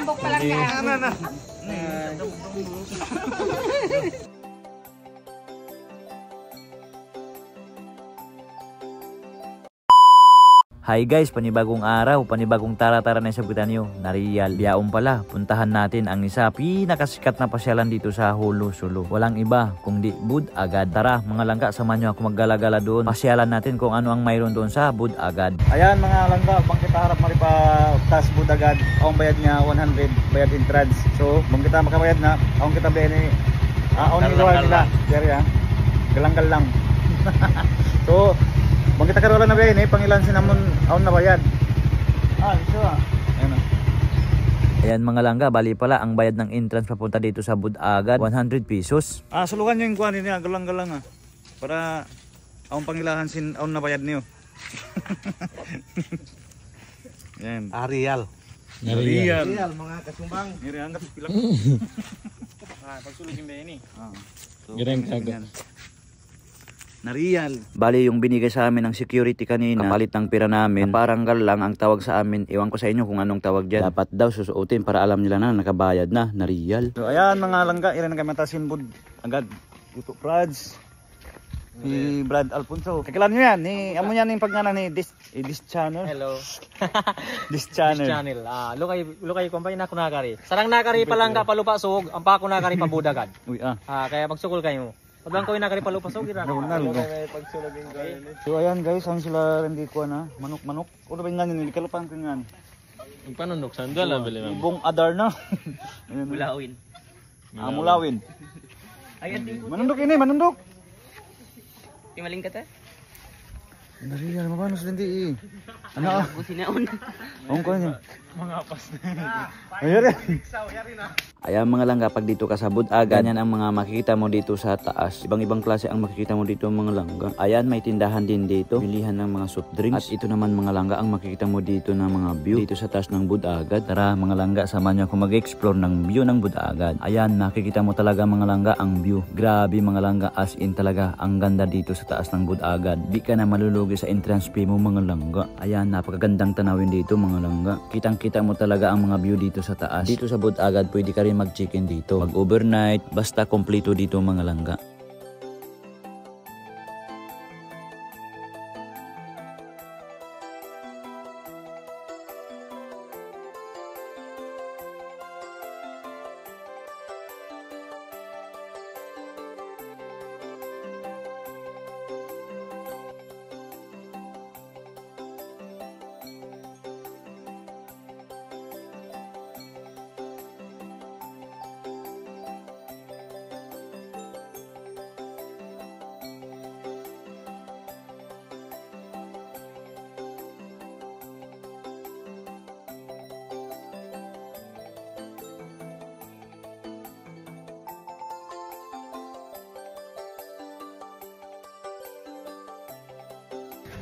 pinambok pa lang ka. Hi guys, panibagong araw, panibagong tara-tara na sabutan nyo. Narial, biyaon pala. Puntahan natin ang isa pinakasikat na pasyalan dito sa Hulu, Sulu. Walang iba kung di Bud Agad. Tara mga langga, samahan nyo ako maggala-gala doon. Pasyalan natin kung ano ang mayroon doon sa Bud Agad. Ayan mga langga, bang kita harap maripa tas Bud Agad. Ang bayad niya 100, bayad entrance. So, bang kita makabayad na, ang kita bayad ni ang niluhan nila. Dari ha, galang-galang. So, bang kita karolan na bayad ni, pangilan sinamon aon na bayad. Iso ayan na. Ayan mga langga, bali pala ang bayad ng entrance papunta dito sa Bud Agad 100 pesos. Sulukan nyo yung kuhanin niya, galang-galang para aon pangilahan sin aon na bayad niyo. Yan. Arial. Arial mga kasumbang. Ngiri anggap pilak. Pagsulog yung bayad ni. Gireng kaga. Narial. Bali yung binigay sa amin ng security kanina, kapalit ng pira namin, parang galang ang tawag sa amin. Iwan ko sa inyo kung anong tawag dyan. Dapat daw susuotin para alam nila na nakabayad na, narial. So ayan mga langga, ilan na kami matasin Bud Agad. YouTube Prads. Si Brad Alfonso. Kakilan nyo yan, amo yan yung pagngana ni this channel. Hello. This channel. This channel. Lukay kumpay na kunakari. Sarang nakari pa lang ka palupa sug, ang pa kunakari pa Budagad. Uy kaya magsukol kayo. Paglang ko nakari palupa sug ira. Pagsulogin ko. So ayan guys, ang sila hindi ko na manok. Ano ba nga nila kalupan ko nga. Ang panunok sandal bili mo. Ibong adar na. Mulawin. Mulawin. Ayan din. Manundok ini, manundok. Timaling ka ta? Nariyan, mabano sa hindi Ano? Sinaon. Ang ko niya. Mga pas na. Ayan mga langga, pag dito ka sa Bud Agad, ganyan ang mga makikita mo dito sa taas. Ibang-ibang klase ang makikita mo dito mga langga. Ayan, may tindahan din dito, bilihan ng mga soft drinks. At ito naman mga langga, ang makikita mo dito ng mga view dito sa taas ng Bud Agad. Tara mga langga, samahan niyo ako mag-explore ng view ng Bud Agad. Ayan, nakikita mo talaga mga langga ang view. Grabe mga langga, as in talaga ang ganda dito sa taas ng Bud Agad. Di ka na malulugi sa entrance fee mo mga langga. Ayan, napakagandang tanawin dito mga langga. Kitang-kita mo talaga ang mga view dito sa taas. Dito sa Bud Agad, pwede ka rin mag-check-in dito, mag-overnight, basta kompleto dito mga langga.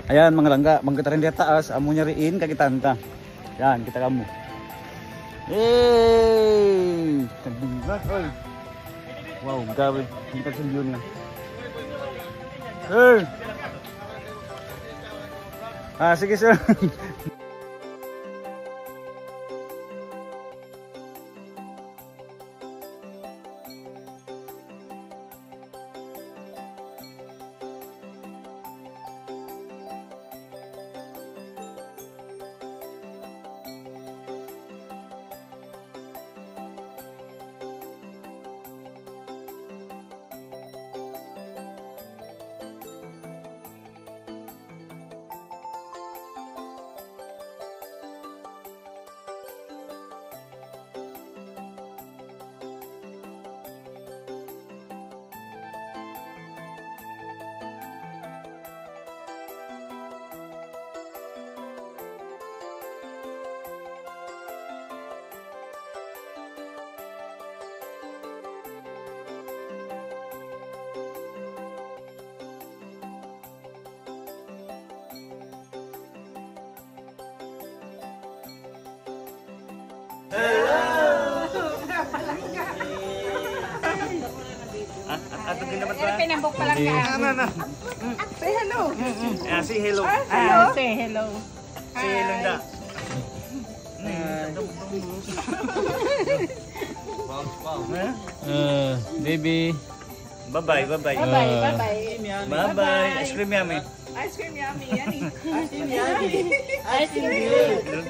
Ayan mga langga, magkita rin dito taas, amo niya rin kakitanta. Yan, kita kamu. Hey! Wow, gabi. Hindi ka view niya. Hey! Sige sir. Ato ginamat ba? Pinambok pa lang ka. Say hello. Say hello. Say hello. Say hello da. Baby. Bye-bye, bye-bye. Bye-bye, bye-bye. Bye-bye. Ice cream yummy. Ice cream yummy, yummy. Ice cream yummy. Ice cream good.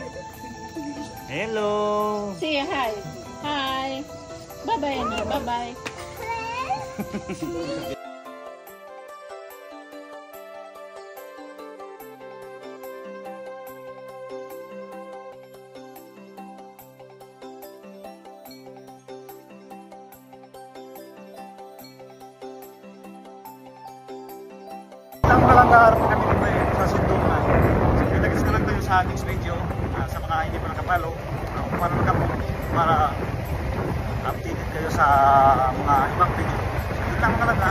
Hello. Say hi. Hi. Bye-bye na, bye-bye. Ang kalangar po kami dito sa Sindungan. Pinagis na lang tayo sa next video sa mga hindi pa nakapalo. Para nakapalo para updated kayo sa mga ibang video. So, yun lang mga laga.